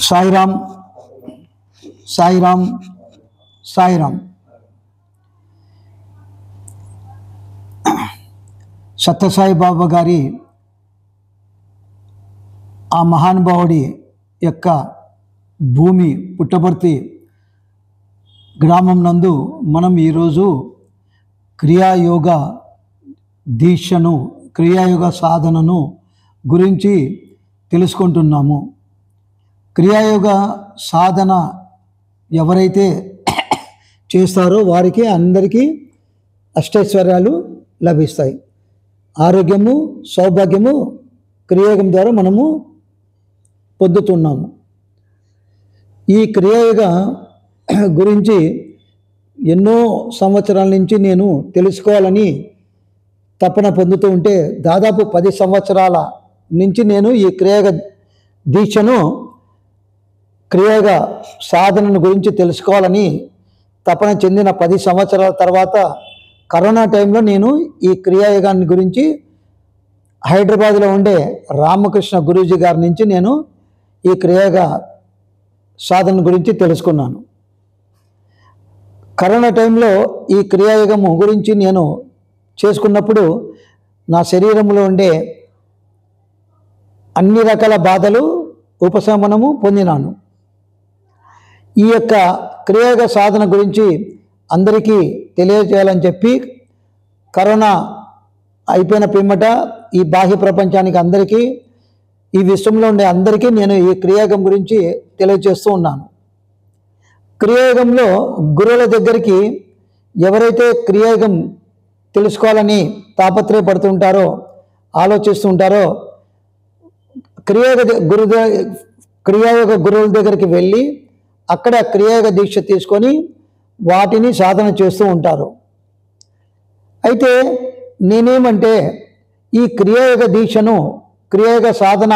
సాయిరామ్ సాయిరామ్ సాయిరామ్. సత్యసాయి బాబా గారి ఆ మహానుభావుడి యొక్క భూమి పుట్టపర్తి గ్రామం నందు మనం ఈరోజు క్రియాయోగ దీక్షను, క్రియాయోగ సాధనను గురించి తెలుసుకుంటున్నాము. క్రియాయోగ సాధన ఎవరైతే చేస్తారో వారికి అందరికీ అష్టైశ్వర్యాలు లభిస్తాయి. ఆరోగ్యము, సౌభాగ్యము క్రియాయోగం ద్వారా మనము పొందుతున్నాము. ఈ క్రియాయోగ గురించి ఎన్నో సంవత్సరాల నుంచి నేను తెలుసుకోవాలని తపన పొందుతూ ఉంటే, దాదాపు 10 సంవత్సరాల నుంచి నేను ఈ క్రియాయోగ దీక్షను, క్రియాయోగ సాధనను గురించి తెలుసుకోవాలని తపన చెందిన 10 సంవత్సరాల తర్వాత కరోనా టైంలో నేను ఈ క్రియాయోగాన్ని గురించి హైదరాబాద్లో ఉండే రామకృష్ణ గురూజీ గారి నుంచి నేను ఈ క్రియాయోగ సాధన గురించి తెలుసుకున్నాను. కరోనా టైంలో ఈ క్రియాయోగము గురించి నేను చేసుకున్నప్పుడు నా శరీరంలో ఉండే అన్ని రకాల బాధలు ఉపశమనము పొందినాను. ఈ యొక్క క్రియాయోగ సాధన గురించి అందరికీ తెలియజేయాలని చెప్పి కరోనా అయిపోయిన పిమ్మట ఈ బాహ్య ప్రపంచానికి అందరికీ, ఈ విశ్వంలో ఉండే అందరికీ నేను ఈ క్రియాయోగం గురించి తెలియజేస్తూ ఉన్నాను. క్రియాయోగంలో గురువుల దగ్గరికి ఎవరైతే క్రియాయోగం తెలుసుకోవాలని తాపత్రయపడుతుంటారో, ఆలోచిస్తుంటారో, క్రియాయోగ గురువుల దగ్గరికి వెళ్ళి అక్కడ క్రియాయోగ దీక్ష తీసుకొని వాటిని సాధన చేస్తూ ఉంటారు. అయితే నేనేమంటే ఈ క్రియాయోగ దీక్షను, క్రియాయోగ సాధన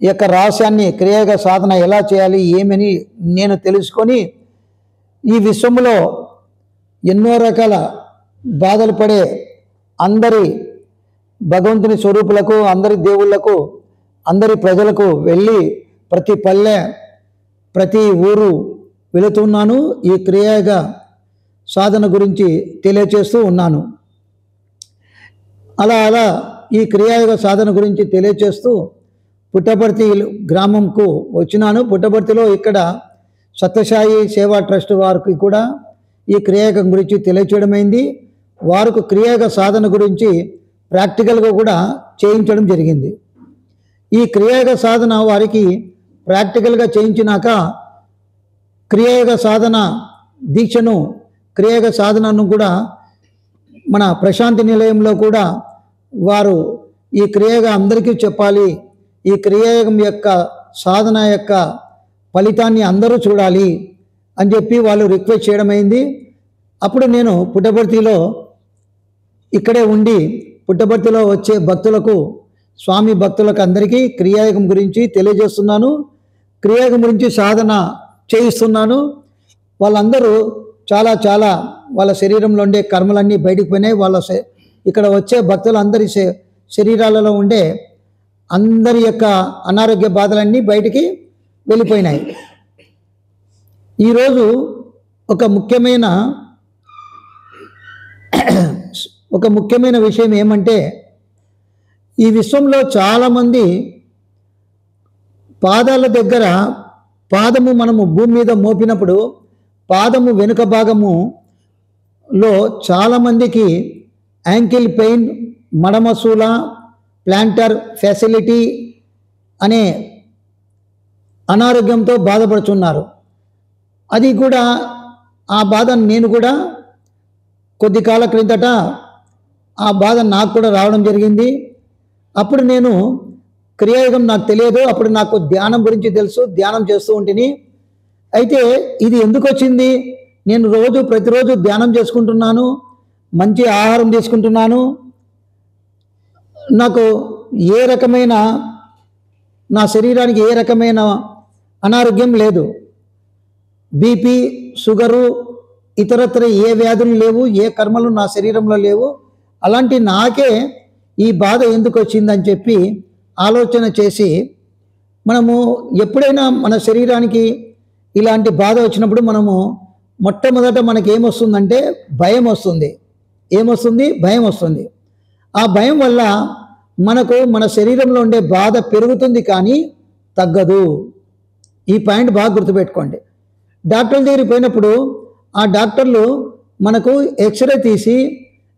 యొక్క రహస్యాన్ని, క్రియాయోగ సాధన ఎలా చేయాలి ఏమని నేను తెలుసుకొని ఈ విశ్వంలో ఎన్నో రకాల బాధలు పడే అందరి భగవంతుని స్వరూపులకు, అందరి దేవుళ్లకు, అందరి ప్రజలకు వెళ్ళి ప్రతి పల్లె, ప్రతి ఊరు వెళుతున్నాను. ఈ క్రియాయోగ సాధన గురించి తెలియచేస్తూ ఉన్నాను. అలా ఈ క్రియాయోగ సాధన గురించి తెలియచేస్తూ పుట్టపర్తి గ్రామంకు వచ్చినాను. పుట్టపర్తిలో ఇక్కడ సత్యసాయి సేవా ట్రస్ట్ వారికి కూడా ఈ క్రియాయోగం గురించి తెలియచేయడమైంది. వారికి క్రియాయోగ సాధన గురించి ప్రాక్టికల్గా కూడా చేయించడం జరిగింది. ఈ క్రియాయోగ సాధన వారికి ప్రాక్టికల్గా చేయించినాక క్రియాయోగ సాధన దీక్షను, క్రియాయోగ సాధనను కూడా మన ప్రశాంతి నిలయంలో కూడా వారు ఈ క్రియాయోగ అందరికీ చెప్పాలి, ఈ క్రియాయోగం యొక్క సాధన యొక్క ఫలితాన్ని అందరూ చూడాలి అని చెప్పి వాళ్ళు రిక్వెస్ట్ చేయడమైంది. అప్పుడు నేను పుట్టపర్తిలో ఇక్కడే ఉండి పుట్టపర్తిలో వచ్చే భక్తులకు, స్వామి భక్తులకు అందరికీ క్రియాయోగం గురించి తెలియజేస్తున్నాను. క్రియాయోగం గురించి సాధన చేయిస్తున్నాను. వాళ్ళందరూ చాలా వాళ్ళ శరీరంలో ఉండే కర్మలన్నీ బయటకు పోయినాయి. ఇక్కడ వచ్చే భక్తులందరి శరీరాలలో ఉండే అందరి యొక్క అనారోగ్య బాధలన్నీ బయటికి వెళ్ళిపోయినాయి. ఈరోజు ఒక ముఖ్యమైన విషయం ఏమంటే, ఈ విశ్వంలో చాలామంది పాదాల దగ్గర, పాదము మనము భూమి మీద మోపినప్పుడు పాదము వెనుక భాగములో చాలామందికి యాంకిల్ పెయిన్, మడమసూల, ప్లాంటర్ ఫెసిలిటీ అనే అనారోగ్యంతో బాధపడుతున్నారు. అది కూడా ఆ బాధ నేను కూడా కొద్ది కాల క్రిందట ఆ బాధ నాకు కూడా రావడం జరిగింది. అప్పుడు నేను క్రియాయోగం నాకు తెలియదు, అప్పుడు నాకు ధ్యానం గురించి తెలుసు, ధ్యానం చేస్తూ ఉంటిని. అయితే ఇది ఎందుకు వచ్చింది? నేను ప్రతిరోజు ధ్యానం చేసుకుంటున్నాను, మంచి ఆహారం తీసుకుంటున్నాను, నాకు ఏ రకమైన, నా శరీరానికి ఏ రకమైన అనారోగ్యం లేదు, బీపీ, షుగరు, ఇతరత్ర ఏ వ్యాధులు లేవు, ఏ కర్మలు నా శరీరంలో లేవు. అలాంటి నాకే ఈ బాధ ఎందుకు వచ్చిందని చెప్పి ఆలోచన చేసి మనము ఎప్పుడైనా మన శరీరానికి ఇలాంటి బాధ వచ్చినప్పుడు మనము మొట్టమొదట మనకి ఏమొస్తుందంటే భయం వస్తుంది. ఏమొస్తుంది? భయం వస్తుంది. ఆ భయం వల్ల మనకు మన శరీరంలో ఉండే బాధ పెరుగుతుంది కానీ తగ్గదు. ఈ పాయింట్ బాగా గుర్తుపెట్టుకోండి. డాక్టర్ల దగ్గరికి పోయినప్పుడు ఆ డాక్టర్లు మనకు ఎక్స్రే తీసి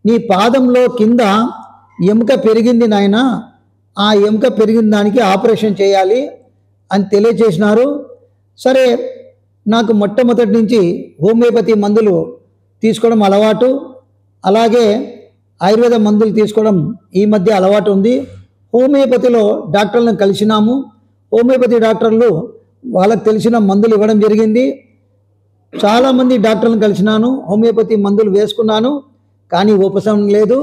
నీ పాదంలో కింద ఎముక పెరిగింది నాయన, ఆ ఎముక పెరిగిన దానికి ఆపరేషన్ చేయాలి అని తెలియజేసినారు. సరే, నాకు మొట్టమొదటి నుంచి హోమియోపతి మందులు తీసుకోవడం అలవాటు, అలాగే ఆయుర్వేద మందులు తీసుకోవడం ఈ మధ్య అలవాటు ఉంది. హోమియోపతిలో డాక్టర్లను కలిసినాము. హోమియోపతి డాక్టర్లు వాళ్ళకు తెలిసిన మందులు ఇవ్వడం జరిగింది. చాలామంది డాక్టర్లను కలిసినాను, హోమియోపతి మందులు వేసుకున్నాను, కానీ ఉపశమనం లేదు.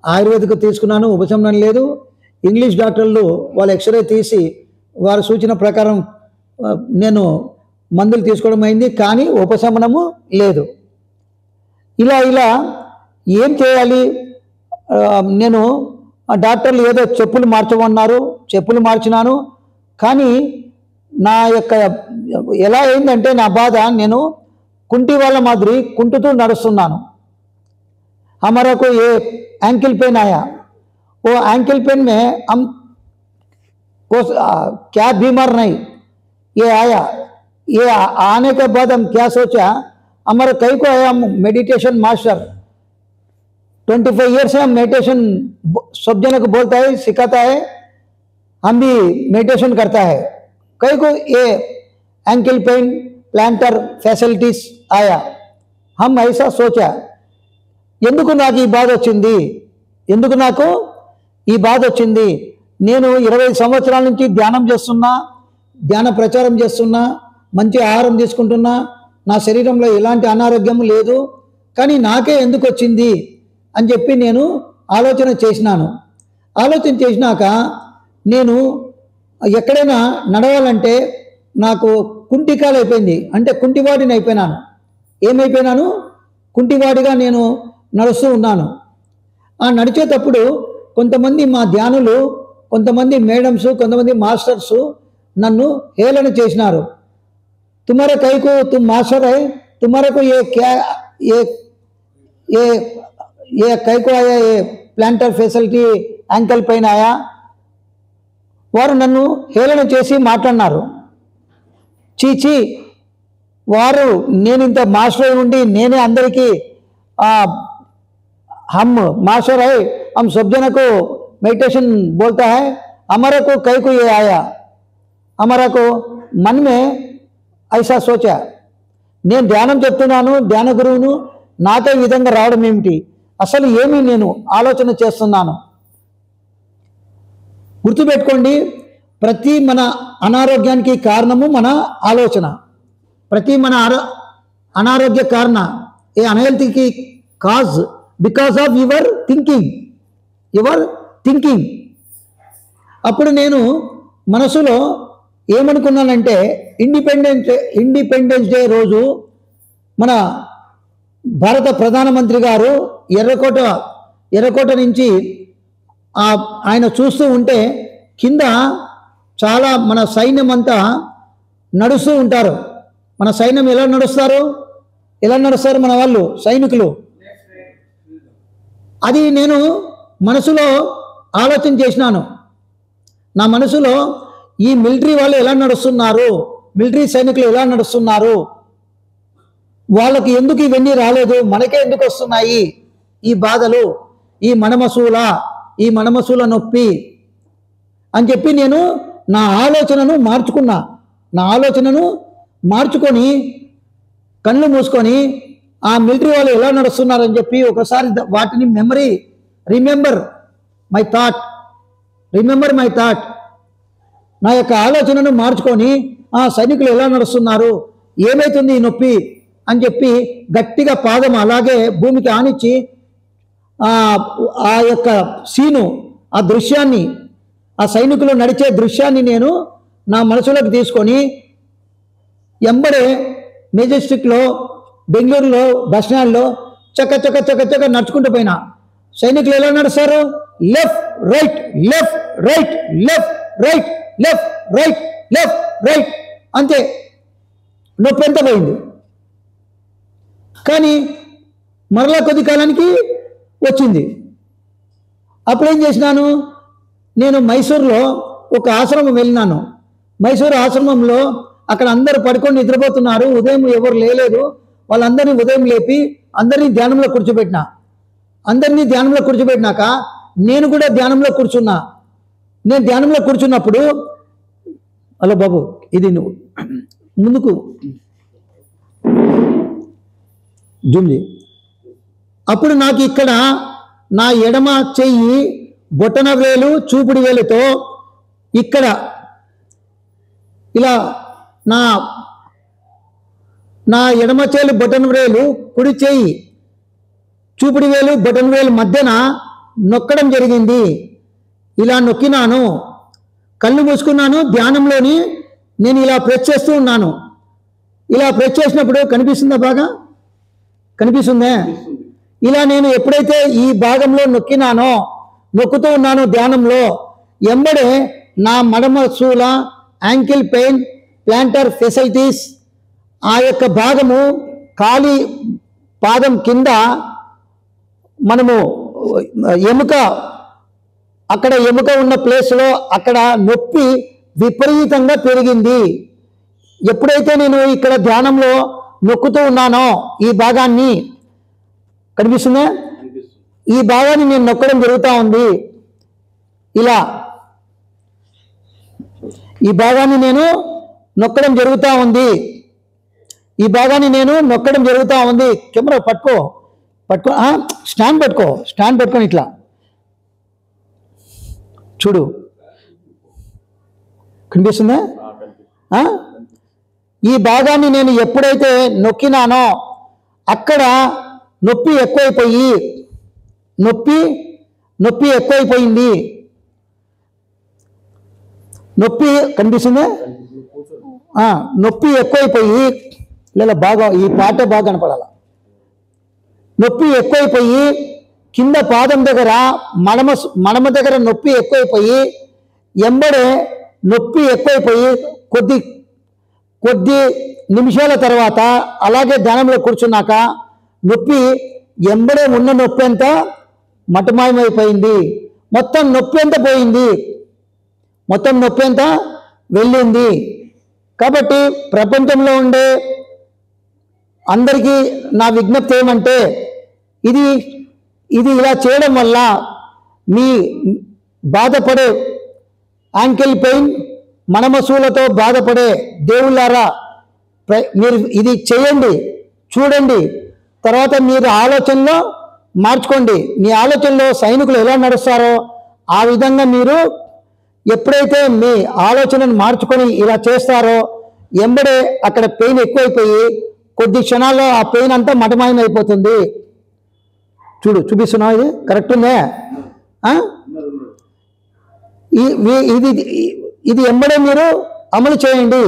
ఆయుర్వేదిక్ తీసుకున్నాను, ఉపశమనం లేదు. ఇంగ్లీష్ డాక్టర్లు వాళ్ళ ఎక్స్రే తీసి వారి సూచన ప్రకారం నేను మందులు తీసుకోవడం అయింది, కానీ ఉపశమనము లేదు. ఇలా ఏం చేయాలి? నేను ఆ డాక్టర్లు ఏదో చెప్పులు మార్చమన్నారు, చెప్పులు మార్చినాను. కానీ నా యొక్క ఎలా అయిందంటే నా బాధ, నేను కుంటి వాళ్ళ మాదిరి కుంటుతూ నడుస్తున్నాను. हमारा को ये एंकल पेन आया, वो एंकल पेन में हम को क्या बीमार नहीं, ये आया। ये आने के बाद हम क्या सोचा, हमारे कई को आया, हम मेडिटेशन मास्टर 25 ईयर से हम मेडिटेशन सब जन को बोलता है, सिखाता है, हम भी मेडिटेशन करता है। कई को ये एंकल पेन प्लांटर फैसिलिटीज आया। हम ऐसा सोचा, ఎందుకు నాకు ఈ బాధ వచ్చింది, ఎందుకు నాకు ఈ బాధ వచ్చింది? నేను 20 సంవత్సరాల నుంచి ధ్యానం చేస్తున్నా, ధ్యాన ప్రచారం చేస్తున్నా, మంచి ఆహారం తీసుకుంటున్నా, నా శరీరంలో ఎలాంటి అనారోగ్యం లేదు, కానీ నాకే ఎందుకు వచ్చింది అని చెప్పి నేను ఆలోచన చేసినాను. ఆలోచన చేసినాక నేను ఎక్కడైనా నడవాలంటే నాకు కుంటికాలు అయిపోయింది, అంటే కుంటివాడిని అయిపోయినాను. ఏమైపోయినాను? కుంటివాడిగా నేను నడుస్తూ ఉన్నాను. ఆ నడిచేటప్పుడు కొంతమంది మా ధ్యానులు, కొంతమంది మేడమ్స్, కొంతమంది మాస్టర్స్ నన్ను హేళన చేసినారు. తుమారా కైకు తుమ్ మాస్టర్ హై, తుమారకు ఏ క్యా ఏ కైకు ఆయా, ఏ ప్లాంటర్ ఫెసిలిటీ యాంకల్ పైన ఆయా. వారు నన్ను హేళన చేసి మాట్లాడినారు. చీచి, వారు నేను ఇంత మాస్టర్ ఉండి నేనే అందరికీ हम मास्टर है, हम सब जन को मेडिटेशन बोलता है, हमारा को कई को ये आया, हमारा को मन में ऐसा सोचा, నేను ధ్యానం చెప్తున్నాను, ధ్యాన గురువును, నాకే విధంగా రావడం ఏమిటి, అసలు ఏమీ నేను ఆలోచన చేస్తున్నాను. గుర్తుపెట్టుకోండి, ప్రతి మన అనారోగ్యానికి కారణము మన ఆలోచన. ప్రతి మన అనారోగ్య కారణ, ఏ అన్హెల్తీకి cause because of your thinking. అప్పుడు నేను మనసులో ఏమనుకున్నానంటే, ఇండిపెండెన్స్ డే రోజు మన భారత ప్రధానమంత్రి గారు ఎర్రకోట నుంచి ఆయన చూస్తూ ఉంటే కింద చాలా మన సైన్యం అంతా నడుస్తూ ఉంటారు. మన సైన్యం ఎలా నడుస్తారు మన వాళ్ళు సైనికులు? అది నేను మనసులో ఆలోచన చేసినాను. నా మనసులో ఈ మిలిటరీ వాళ్ళు ఎలా నడుస్తున్నారు, మిలిటరీ సైనికులు ఎలా నడుస్తున్నారు, వాళ్ళకి ఎందుకు ఇవన్నీ రాలేదు, మనకే ఎందుకు వస్తున్నాయి ఈ బాధలు, ఈ మణమసూల నొప్పి అని చెప్పి నేను నా ఆలోచనను మార్చుకొని కళ్ళు మూసుకొని ఆ మిలిటరీ వాళ్ళు ఎలా నడుస్తున్నారని చెప్పి ఒకసారి వాటిని రిమెంబర్ మై థాట్ నా యొక్క ఆలోచనను మార్చుకొని ఆ సైనికులు ఎలా నడుస్తున్నారు, ఏమైతుంది ఈ నొప్పి అని చెప్పి గట్టిగా పాదం అలాగే భూమికి ఆనిచ్చి ఆ యొక్క సీను, ఆ దృశ్యాన్ని, ఆ సైనికులు నడిచే దృశ్యాన్ని నేను నా మనసులోకి తీసుకొని ఎంబడే మెజెస్టిక్లో, బెంగళూరులో బస్ స్టాండ్లో చక్క నడుచుకుంటూ పోయినా. సైనికులు ఎలా నడుస్తారు? Left right, left right, left right, left right left right అంతే, నొప్పి ఎంత పోయింది. కానీ మరలా కొద్ది కాలానికి వచ్చింది. అప్పుడేం చేసినాను, నేను మైసూరులో ఒక ఆశ్రమం వెళ్ళినాను. మైసూరు ఆశ్రమంలో అక్కడ అందరూ పడుకొని నిద్రపోతున్నారు, ఉదయం ఎవరు లేలేదు. వాళ్ళందరినీ ఉదయం లేపి అందరినీ ధ్యానంలో కూర్చోబెట్టినా. అందరినీ ధ్యానంలో కూర్చోబెట్టినాక నేను కూడా ధ్యానంలో కూర్చున్నా. నేను ధ్యానంలో కూర్చున్నప్పుడు, హలో బాబు ఇది నువ్వు ముందుకు జుమ్జి, అప్పుడు నాకు ఇక్కడ నా ఎడమ చెయ్యి బొటన వేలు చూపుడు వేలుతో ఇక్కడ ఇలా నా ఎడమ చేలు బొటన వేలు కుడి చేయి చూపుడు వేలు బొటన వేలు మధ్యన నొక్కడం జరిగింది. ఇలా నొక్కినాను, కళ్ళు మూసుకున్నాను. ధ్యానంలోని నేను ఇలా ప్రెస్ చేస్తూ ఉన్నాను. ఇలా ప్రెస్ చేసినప్పుడు కనిపిస్తుందా, బాగా కనిపిస్తుందే. ఇలా నేను ఎప్పుడైతే ఈ భాగంలో నొక్కినానో, నొక్కుతూ ఉన్నాను ధ్యానంలో, ఎంబడే నా మడమ శూల యాంకిల్ పెయిన్ ప్లాంటర్ ఫెసిలిటీస్ ఆ యొక్క భాగము కాలి పాదం కింద మనము ఎముక, అక్కడ ఎముక ఉన్న ప్లేస్లో అక్కడ నొప్పి విపరీతంగా పెరిగింది. ఎప్పుడైతే నేను ఇక్కడ ధ్యానంలో నొక్కుతూ ఉన్నానో ఈ భాగాన్ని, కనిపిస్తుందా, ఈ భాగాన్ని నేను నొక్కడం జరుగుతూ ఉంది. ఇలా ఈ భాగాన్ని నేను నొక్కడం జరుగుతూ ఉంది. ఈ భాగాన్ని నేను నొక్కడం జరుగుతూ ఉంది. కెమెరా పట్టుకో స్టాండ్ పట్టుకొని ఇట్లా చూడు, కనిపిస్తుందా? ఈ భాగాన్ని నేను ఎప్పుడైతే నొక్కినానో అక్కడ నొప్పి ఎక్కువైపోయింది. నొప్పి కనిపిస్తుందా? నొప్పి ఎక్కువైపోయి, లేదా బాగా ఈ పాట బాగా కనపడాల. నొప్పి ఎక్కువైపోయి కింద పాదం దగ్గర మడమ దగ్గర నొప్పి ఎక్కువైపోయి, ఎంబడే నొప్పి ఎక్కువైపోయి కొద్ది నిమిషాల తర్వాత అలాగే ధ్యానంలో కూర్చున్నాక నొప్పి ఎంబడే ఉన్న నొప్పి అంతా మటమాయమైపోయింది. మొత్తం నొప్పి అంతా పోయింది, మొత్తం నొప్పి అంతా వెళ్ళింది. కాబట్టి ప్రపంచంలో ఉండే అందరికీ నా విజ్ఞప్తి ఏమంటే, ఇది ఇలా చేయడం వల్ల మీ బాధపడే యాంకిల్ పెయిన్ మనమసూలతో బాధపడే దేవుళ్ళారా, మీరు ఇది చేయండి, చూడండి. తర్వాత మీరు ఆలోచనలో మార్చుకోండి. మీ ఆలోచనలో సైనికులు ఎలా నడుస్తారో ఆ విధంగా మీరు ఎప్పుడైతే మీ ఆలోచనను మార్చుకొని ఇలా చేస్తారో, ఎంబడే అక్కడ పెయిన్ ఎక్కువైపోయి కొద్ది క్షణాల్లో ఆ పెయిన్ అంతా మటమాయమైపోతుంది. చూపిస్తున్నావు, ఇది కరెక్ట్ ఉందే. ఇది ఎంబడే మీరు అమలు చేయండి.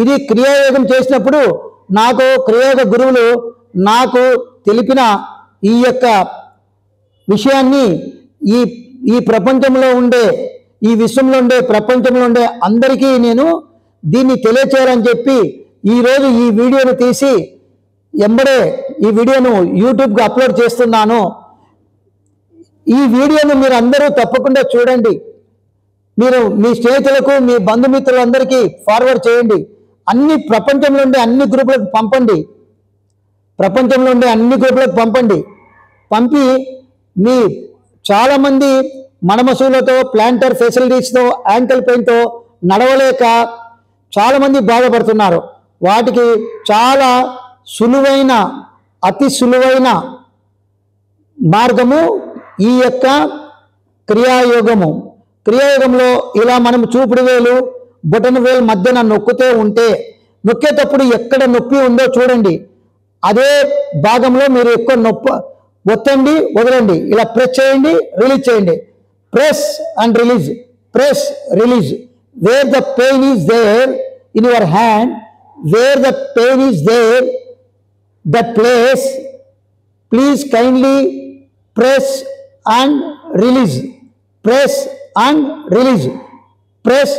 ఇది క్రియాయోగం చేసినప్పుడు నాకు క్రియాయోగ గురువులు నాకు తెలిపిన ఈ యొక్క విషయాన్ని ఈ ప్రపంచంలో ఉండే, ఈ విశ్వంలో ఉండే, ప్రపంచంలో ఉండే అందరికీ నేను దీన్ని తెలియచేయాలని చెప్పి ఈరోజు ఈ వీడియోను తీసి ఎంబడే ఈ వీడియోను యూట్యూబ్కి అప్లోడ్ చేస్తున్నాను. ఈ వీడియోను మీరు అందరూ తప్పకుండా చూడండి. మీరు మీ స్నేహితులకు, మీ బంధుమిత్రులందరికీ ఫార్వర్డ్ చేయండి. ప్రపంచంలో ఉండే అన్ని గ్రూపులకు పంపండి. ప్రపంచంలో ఉండే అన్ని గ్రూపులకు పంపి మీ చాలామంది మడమసూలతో, ప్లాంటర్ ఫెసిలిటీస్తో, యాంకిల్ పెయిన్తో నడవలేక చాలామంది బాధపడుతున్నారు. వాటికి చాలా సులువైన, అతి సులువైన మార్గము ఈ యొక్క క్రియాయోగము. క్రియాయోగంలో ఇలా మనం చూపుడు వేలు బొటన వేలు మధ్యన నొక్కేటప్పుడు ఎక్కడ నొప్పి ఉందో చూడండి. అదే భాగంలో మీరు ఎక్కువ నొప్పి ఒత్తండి, వదలండి. ఇలా ప్రెస్ చేయండి, రిలీజ్ చేయండి. Press and release, press release. Where the pain is there in your hand, where the pain is there, that place, please kindly press and release, press and release, press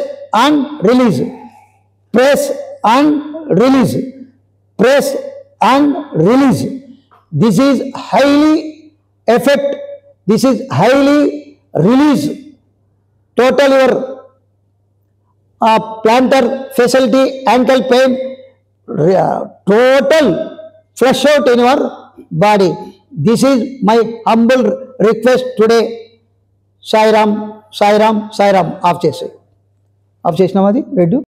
and release. Press and release, press and release. This is highly effect, this is highly release total your plantar facility, ankle pain, total flush out in your body. This is my humble request today. Sai Ram, Sai Ram, Sai Ram. Of చేసినాం అది red.